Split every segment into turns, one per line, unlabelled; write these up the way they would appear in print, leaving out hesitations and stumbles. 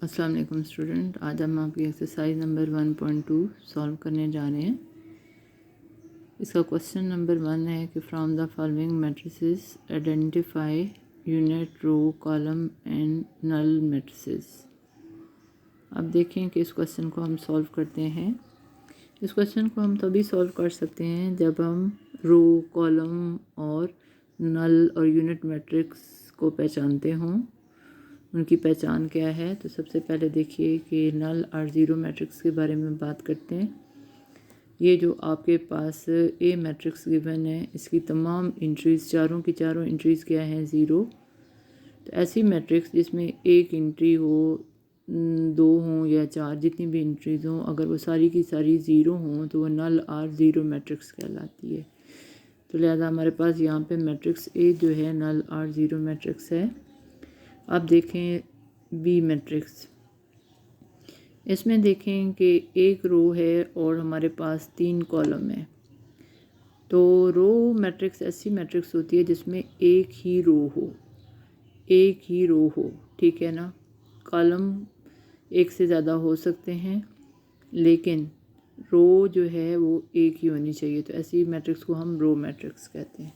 अस्सलाम वालेकुम स्टूडेंट, आज हम आपकी एक्सरसाइज नंबर 1.2 सॉल्व करने जा रहे हैं। इसका क्वेश्चन नंबर 1 है कि from the following matrices identify unit, row, column and null matrices. अब देखें कि इस क्वेश्चन को हम सॉल्व करते हैं। इस क्वेश्चन को हम तभी सॉल्व कर सकते हैं जब हम रो, कॉलम और नल और यूनिट मैट्रिक्स को पहचानते हों। उनकी पहचान क्या है, तो सबसे पहले देखिए कि नल और ज़ीरो मैट्रिक्स के बारे में बात करते हैं। ये जो आपके पास ए मैट्रिक्स गिवन है, इसकी तमाम इंट्रीज़, चारों की चारों इंट्रीज़ क्या हैं, ज़ीरो। तो ऐसी मैट्रिक्स जिसमें एक इंट्री हो, दो हों या चार, जितनी भी इंट्रीज़ हों, अगर वो सारी की सारी ज़ीरो हों तो वो नल और ज़ीरो मैट्रिक्स कहलाती है। तो लिहाजा हमारे पास यहाँ पे मैट्रिक्स ए जो है नल और ज़ीरो मैट्रिक्स है। अब देखें बी मैट्रिक्स। इसमें देखें कि एक रो है और हमारे पास 3 कॉलम है। तो रो मैट्रिक्स ऐसी मैट्रिक्स होती है जिसमें एक ही रो हो, ठीक है ना। कॉलम एक से ज़्यादा हो सकते हैं, लेकिन रो जो है वो एक ही होनी चाहिए। तो ऐसी मैट्रिक्स को हम रो मैट्रिक्स कहते हैं।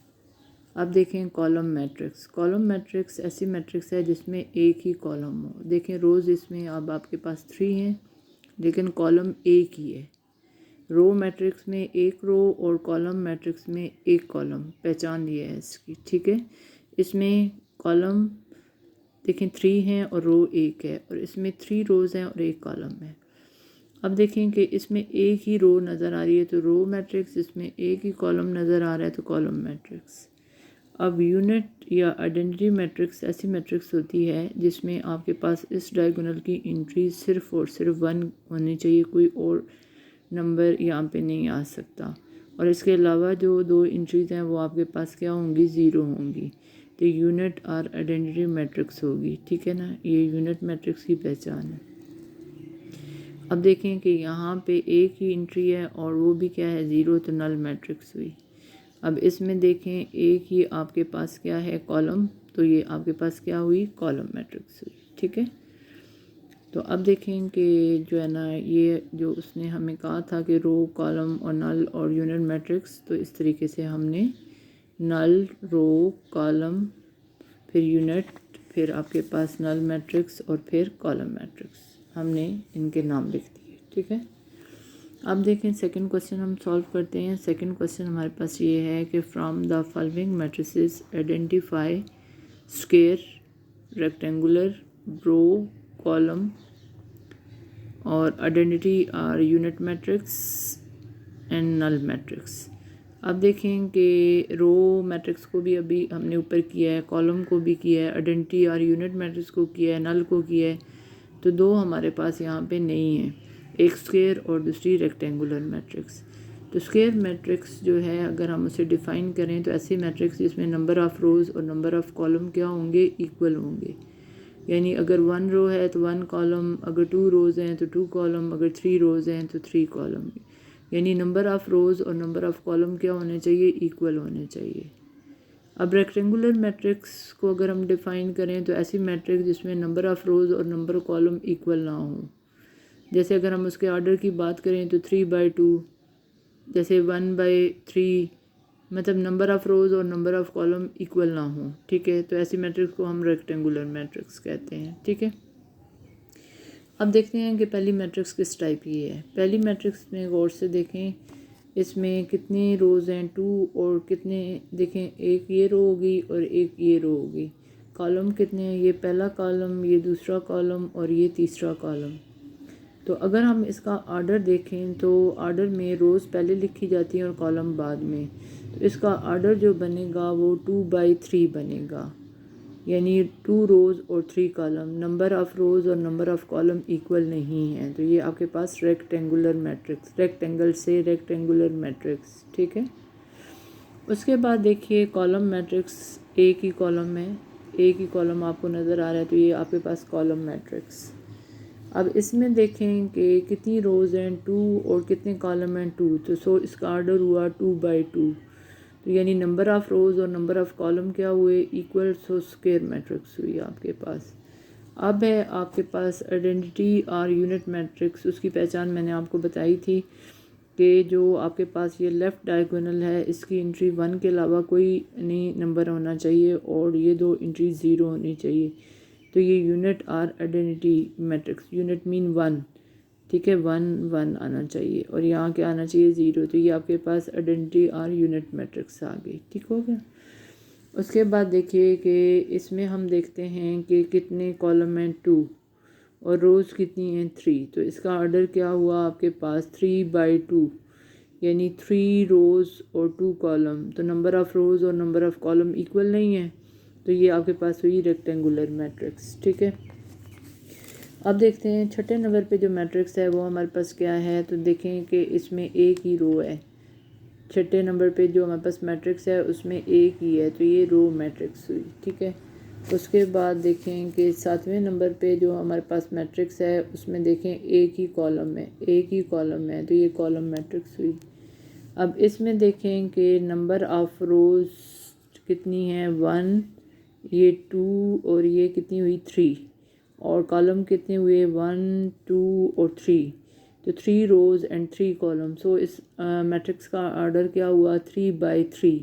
अब देखें कॉलम मैट्रिक्स। कॉलम मैट्रिक्स ऐसी मैट्रिक्स है जिसमें एक ही कॉलम हो। देखें रोज़ इसमें अब आपके पास 3 हैं, लेकिन कॉलम एक ही है। रो मैट्रिक्स में एक रो और कॉलम मैट्रिक्स में एक कॉलम, पहचान लिया है इसकी, ठीक है। इसमें कॉलम देखें 3 हैं और रो एक है, और इसमें 3 रोज़ हैं और एक कॉलम है। अब देखें कि इसमें एक ही रो नज़र आ रही है तो रो मैट्रिक्स, इसमें एक ही कॉलम नज़र आ रहा है तो कॉलम मैट्रिक्स। अब यूनिट या आइडेंटिटी मैट्रिक्स ऐसी मैट्रिक्स होती है जिसमें आपके पास इस डायगोनल की एंट्री सिर्फ और सिर्फ 1 होनी चाहिए, कोई और नंबर यहाँ पे नहीं आ सकता। और इसके अलावा जो 2 एंट्रीज हैं वो आपके पास क्या होंगी, ज़ीरो होंगी। तो यूनिट और आइडेंटिटी मैट्रिक्स होगी, ठीक है ना। ये यूनिट मैट्रिक्स की पहचान है। अब देखें कि यहाँ पे एक ही एंट्री है और वो भी क्या है, ज़ीरो, तो नल मैट्रिक्स हुई। अब इसमें देखें एक ही आपके पास क्या है, कॉलम, तो ये आपके पास क्या हुई, कॉलम मैट्रिक्स हुई, ठीक है। तो अब देखें कि जो है ना, ये जो उसने हमें कहा था कि रो, कॉलम और नल और यूनिट मैट्रिक्स, तो इस तरीके से हमने नल, रो, कॉलम, फिर यूनिट, फिर आपके पास नल मैट्रिक्स और फिर कॉलम मैट्रिक्स, हमने इनके नाम लिख दिए, ठीक है। अब देखें सेकंड क्वेश्चन हम सॉल्व करते हैं। सेकंड क्वेश्चन हमारे पास ये है कि from the following matrices identify square, rectangular, row, column और identity or unit matrix and null matrix. अब देखें कि रो मैट्रिक्स को भी अभी हमने ऊपर किया है, कॉलम को भी किया है, आइडेंटिटी आर यूनिट मैट्रिक्स को किया है, नल को किया है। तो 2 हमारे पास यहाँ पे नहीं है, एक स्क्वायर और दूसरी रेक्टेंगुलर मैट्रिक्स। तो स्क्वायर मैट्रिक्स जो है, अगर हम उसे डिफ़ाइन करें तो ऐसी मैट्रिक्स जिसमें नंबर ऑफ़ रोज़ और नंबर ऑफ़ कॉलम क्या होंगे, इक्वल होंगे। यानी अगर 1 रो है तो 1 कॉलम, अगर 2 रोज़ हैं तो 2 कॉलम, अगर 3 रोज़ हैं तो 3 कॉलम। यानी नंबर ऑफ़ रोज़ और नंबर ऑफ़ कॉलम क्या होने चाहिए, इक्वल होने चाहिए। अब रेक्टेंगुलर मैट्रिक्स को अगर हम डिफ़ाइन करें तो ऐसी मैट्रिक्स जिसमें नंबर ऑफ़ रोज़ और नंबर कॉलम इक्वल ना हो। जैसे अगर हम उसके ऑर्डर की बात करें तो 3/2, जैसे 1/3, मतलब नंबर ऑफ़ रोज़ और नंबर ऑफ़ कॉलम इक्वल ना हो, ठीक है। तो ऐसी मैट्रिक्स को हम रेक्टेंगुलर मैट्रिक्स कहते हैं, ठीक है। अब देखते हैं कि पहली मैट्रिक्स किस टाइप की है। पहली मैट्रिक्स में गौर से देखें, इसमें कितने रोज़ हैं, 2, और कितने, देखें एक ये रो होगी और एक ये रो होगी। कॉलम कितने हैं, ये पहला कॉलम, ये दूसरा कॉलम और ये तीसरा कॉलम। तो अगर हम इसका ऑर्डर देखें तो ऑर्डर में रोज़ पहले लिखी जाती हैं और कॉलम बाद में। तो इसका ऑर्डर जो बनेगा वो 2/3 बनेगा, यानी 2 रोज़ और 3 कॉलम। नंबर ऑफ़ रोज़ और नंबर ऑफ़ कॉलम इक्वल नहीं है, तो ये आपके पास रेक्टेंगुलर मैट्रिक्स, रेक्टेंगल से रेक्टेंगुलर मैट्रिक्स, ठीक है। उसके बाद देखिए कॉलम मैट्रिक्स, एक ही कॉलम है, एक ही कॉलम आपको नज़र आ रहा है, तो ये आपके पास कॉलम मैट्रिक्स। अब इसमें देखें कि कितनी रोज़ हैं, 2, और कितने कॉलम हैं, 2। तो सो इसका ऑर्डर हुआ 2/2, तो यानी नंबर ऑफ़ रोज़ और नंबर ऑफ़ कॉलम क्या हुए, इक्वल। सो स्क्वायर मैट्रिक्स हुई आपके पास। अब है आपके पास आइडेंटिटी और यूनिट मैट्रिक्स। उसकी पहचान मैंने आपको बताई थी कि जो आपके पास ये लेफ़्ट डायगोनल है इसकी एंट्री 1 के अलावा कोई नहीं नंबर होना चाहिए और ये दो एंट्री 0 होनी चाहिए। तो ये यूनिट और आइडेंटिटी मैट्रिक्स, यूनिट मीन 1, ठीक है, 1 1 आना चाहिए और यहाँ क्या आना चाहिए 0। तो ये आपके पास आइडेंटिटी और यूनिट मैट्रिक्स आ गई, ठीक हो गया। उसके बाद देखिए कि इसमें हम देखते हैं कि कितने कॉलम हैं 2 और रोज़ कितनी हैं 3। तो इसका ऑर्डर क्या हुआ आपके पास 3/2, यानी 3 रोज़ और 2 कॉलम। तो नंबर ऑफ़ रोज़ और नंबर ऑफ़ कॉलम इक्वल नहीं है, तो ये आपके पास हुई रेक्टेंगुलर मैट्रिक्स, ठीक है। अब देखते हैं छठे नंबर पे जो मैट्रिक्स है वो हमारे पास क्या है। तो देखें कि इसमें एक ही रो है। छठे नंबर पे जो हमारे पास मैट्रिक्स है उसमें एक ही है, तो ये रो मैट्रिक्स हुई, ठीक है। उसके बाद देखें कि सातवें नंबर पे जो हमारे पास मैट्रिक्स है उसमें देखें एक ही कॉलम है, एक ही कॉलम है, तो ये कॉलम मैट्रिक्स हुई। अब इसमें देखें कि नंबर ऑफ़ रोज़ कितनी है 1, ये 2 और ये कितनी हुई 3, और कॉलम कितने हुए 1 2 और 3। तो 3 रोज़ एंड 3 कॉलम। सो इस मैट्रिक्स का ऑर्डर क्या हुआ 3/3,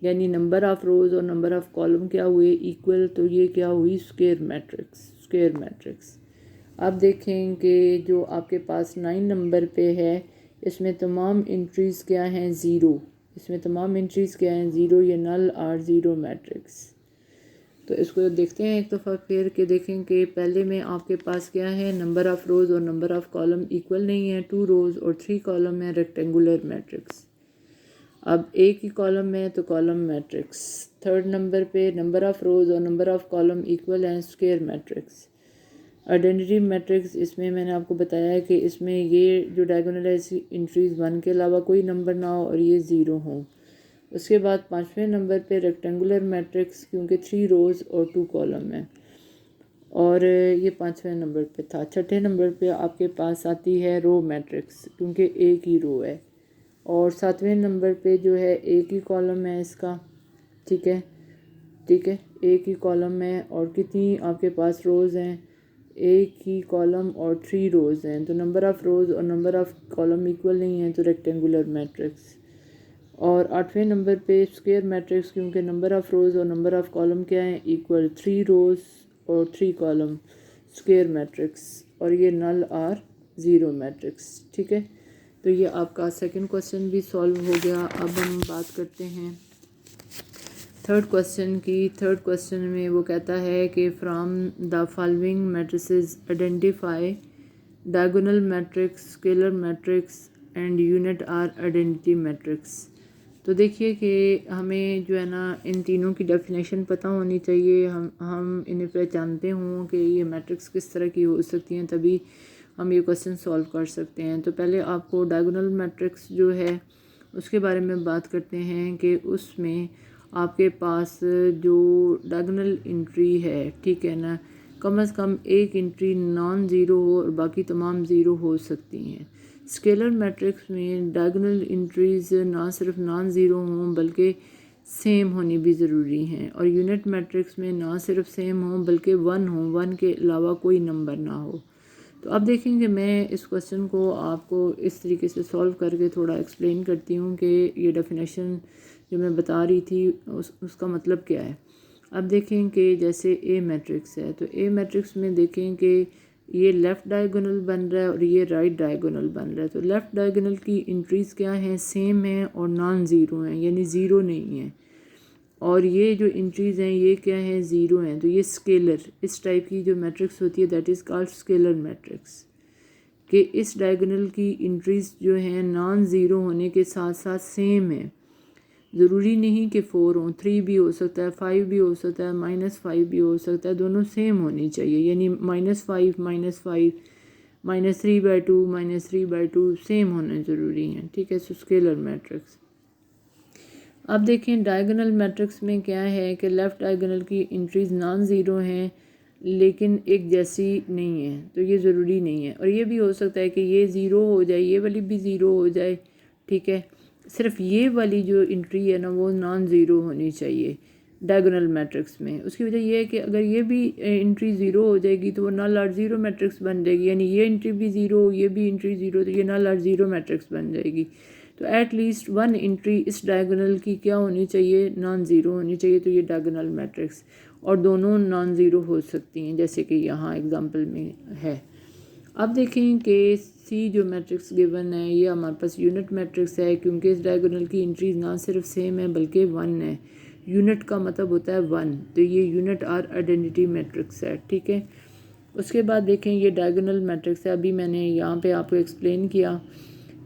यानी नंबर ऑफ़ रोज़ और नंबर ऑफ़ कॉलम क्या हुए इक्वल। तो ये क्या हुई स्क्वायर मैट्रिक्स, स्क्वायर मैट्रिक्स। अब देखें कि जो आपके पास 9 नंबर पे है इसमें तमाम एंट्रीज़ क्या हैं 0। इसमें तमाम एंट्रीज़ क्या हैं 0, ये नल और 0 मैट्रिक्स। तो इसको देखते हैं एक दफ़ा फिर के देखें कि पहले में आपके पास क्या है नंबर ऑफ़ रोज़ और नंबर ऑफ़ कॉलम इक्वल नहीं है। 2 रोज़ और 3 कॉलम है, रेक्टेंगुलर मैट्रिक्स। अब एक ही कॉलम है तो कॉलम मैट्रिक्स। थर्ड नंबर पे नंबर ऑफ़ रोज़ और नंबर ऑफ़ कॉलम इक्वल हैं, स्क्वायर मैट्रिक्स। आइडेंटिटी मैट्रिक्स इसमें मैंने आपको बताया है कि इसमें ये जो डायगोनल है इसकी एंट्रीज़ 1 के अलावा कोई नंबर ना हो और ये 0 हो। उसके बाद पाँचवें नंबर पे रेक्टेंगुलर मैट्रिक्स, क्योंकि 3 रोज़ और 2 कॉलम है और ये पाँचवें नंबर पे था। छठे नंबर पे आपके पास आती है रो मैट्रिक्स, क्योंकि एक ही रो है। और सातवें नंबर पे जो है एक ही कॉलम है इसका, ठीक है, ठीक है, एक ही कॉलम है और कितनी आपके पास रोज़ हैं, एक ही कॉलम और 3 रोज़ हैं। तो नंबर ऑफ़ रोज़ और नंबर ऑफ़ कॉलम इक्वल नहीं है, तो रेक्टेंगुलर मैट्रिक्स। और आठवें नंबर पे स्क्वायर मैट्रिक्स, क्योंकि नंबर ऑफ़ रोज़ और नंबर ऑफ़ कॉलम क्या है इक्वल, 3 रोज़ और 3 कॉलम, स्क्वायर मैट्रिक्स। और ये नल और 0 मैट्रिक्स, ठीक है। तो ये आपका सेकंड क्वेश्चन भी सॉल्व हो गया। अब हम बात करते हैं थर्ड क्वेश्चन की। थर्ड क्वेश्चन में वो कहता है कि from the following matrices identify diagonal matrix, scalar matrix and unit or identity matrix. तो देखिए कि हमें जो है ना इन तीनों की डेफिनेशन पता होनी चाहिए। हम इन्हें पहचानते हों कि ये मैट्रिक्स किस तरह की हो सकती हैं, तभी हम ये क्वेश्चन सॉल्व कर सकते हैं। तो पहले आपको डायगोनल मैट्रिक्स जो है उसके बारे में बात करते हैं कि उसमें आपके पास जो डायगोनल एंट्री है, ठीक है ना, कम से कम एक एंट्री नॉन ज़ीरो हो और बाकी तमाम ज़ीरो हो सकती हैं। स्केलर मैट्रिक्स में डायगोनल एंट्रीज ना सिर्फ नॉन ज़ीरो हों बल्कि सेम होनी भी ज़रूरी हैं। और यूनिट मैट्रिक्स में ना सिर्फ सेम हों बल्कि 1 हो, 1 के अलावा कोई नंबर ना हो। तो अब देखेंगे मैं इस क्वेश्चन को आपको इस तरीके से सॉल्व करके थोड़ा एक्सप्लेन करती हूँ कि ये डेफिनेशन जो मैं बता रही थी उसका मतलब क्या है। अब देखें कि जैसे ए मैट्रिक्स है, तो ए मैट्रिक्स में देखें कि ये लेफ़्ट डायगोनल बन रहा है और ये राइट डायगोनल बन रहा है। तो लेफ़्ट डायगोनल की एंट्रीज़ क्या हैं, सेम हैं और नॉन ज़ीरो हैं, यानी ज़ीरो नहीं है। और ये जो एंट्रीज़ हैं ये क्या हैं, ज़ीरो हैं। तो ये स्केलर, इस टाइप की जो मैट्रिक्स होती है that is called scalar matrix, कि इस डायगोनल की एंट्रीज़ जो हैं नॉन ज़ीरो होने के साथ साथ सेम है। ज़रूरी नहीं कि 4 हों, 3 भी हो सकता है, 5 भी हो सकता है, -5 भी हो सकता है, दोनों सेम होनी चाहिए। यानी -5 -5 -3/2 -3/2 सेम होने ज़रूरी हैं, ठीक है। So scalar matrix. अब देखें डायगोनल मैट्रिक्स में क्या है कि लेफ़्ट डायगोनल की एंट्रीज़ नॉन ज़ीरो हैं लेकिन एक जैसी नहीं है, तो ये ज़रूरी नहीं है। और ये भी हो सकता है कि ये ज़ीरो हो जाए, ये वाली भी ज़ीरो हो जाए, ठीक है। सिर्फ ये वाली जो एंट्री है ना वो नॉन ज़ीरो होनी चाहिए। डायगोनल मैट्रिक्स में। उसकी वजह यह है कि अगर ये भी एंट्री ज़ीरो हो जाएगी तो वो नल और ज़ीरो मैट्रिक्स बन जाएगी, यानी ये एंट्री भी ज़ीरो, ये भी एंट्री ज़ीरो, तो ये नल और ज़ीरो मैट्रिक्स बन जाएगी। तो एट लीस्ट वन एंट्री इस डायगोनल की क्या होनी चाहिए, नॉन ज़ीरो होनी चाहिए, तो ये डायगोनल मैट्रिक्स, और दोनों नॉन ज़ीरो हो सकती हैं जैसे कि यहाँ एग्जांपल में है। अब देखें कि सी जो मैट्रिक्स गिवन है ये हमारे पास यूनिट मैट्रिक्स है, क्योंकि इस डायगोनल की एंट्रीज ना सिर्फ सेम है बल्कि वन है। यूनिट का मतलब होता है वन, तो ये यूनिट और आइडेंटिटी मैट्रिक्स है, ठीक है। उसके बाद देखें ये डायगोनल मैट्रिक्स है। अभी मैंने यहाँ पे आपको एक्सप्लेन किया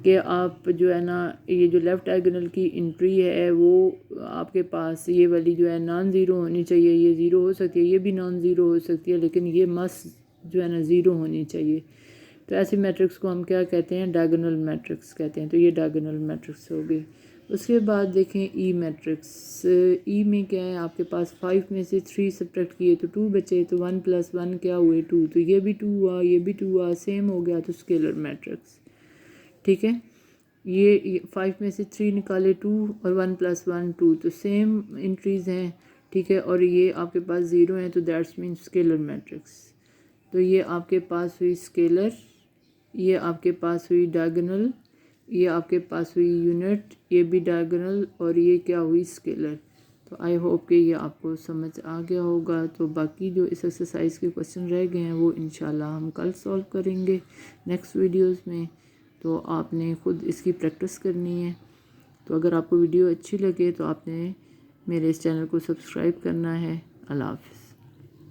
कि आप जो है ना ये जो लेफ़्ट डायगोनल की एंट्री है वो आपके पास ये वाली जो है नॉन ज़ीरो होनी चाहिए, ये ज़ीरो हो सकती है, ये भी नॉन ज़ीरो हो सकती है, लेकिन ये मस्ट जो है ना ज़ीरो होनी चाहिए। तो ऐसी मैट्रिक्स को हम क्या कहते हैं, डायगोनल मैट्रिक्स कहते हैं। तो ये डायगोनल मैट्रिक्स हो गई। उसके बाद देखें ई मैट्रिक्स। ई में क्या है, आपके पास 5 में से 3 सब्ट्रैक्ट किए तो 2 बचे, तो 1 + 1 क्या हुए 2, तो ये भी 2 हुआ, ये भी 2 हुआ, सेम हो गया, तो स्केलर मैट्रिक्स, ठीक है। ये 5 में से 3 निकाले 2 और 1 + 1 2, तो सेम एंट्रीज़ हैं, ठीक है। और ये आपके पास ज़ीरो हैं, तो दैट्स मीन स्केलर मैट्रिक्स। तो ये आपके पास हुई स्केलर, ये आपके पास हुई डायगोनल, ये आपके पास हुई यूनिट, ये भी डायगोनल, और ये क्या हुई स्केलर। तो आई होप कि ये आपको समझ आ गया होगा। तो बाकी जो इस एक्सरसाइज के क्वेश्चन रह गए हैं वो इंशाल्लाह हम कल सॉल्व करेंगे नेक्स्ट वीडियोस में। तो आपने ख़ुद इसकी प्रैक्टिस करनी है। तो अगर आपको वीडियो अच्छी लगे तो आपने मेरे इस चैनल को सब्सक्राइब करना है। अल्लाह हाफ़िज़।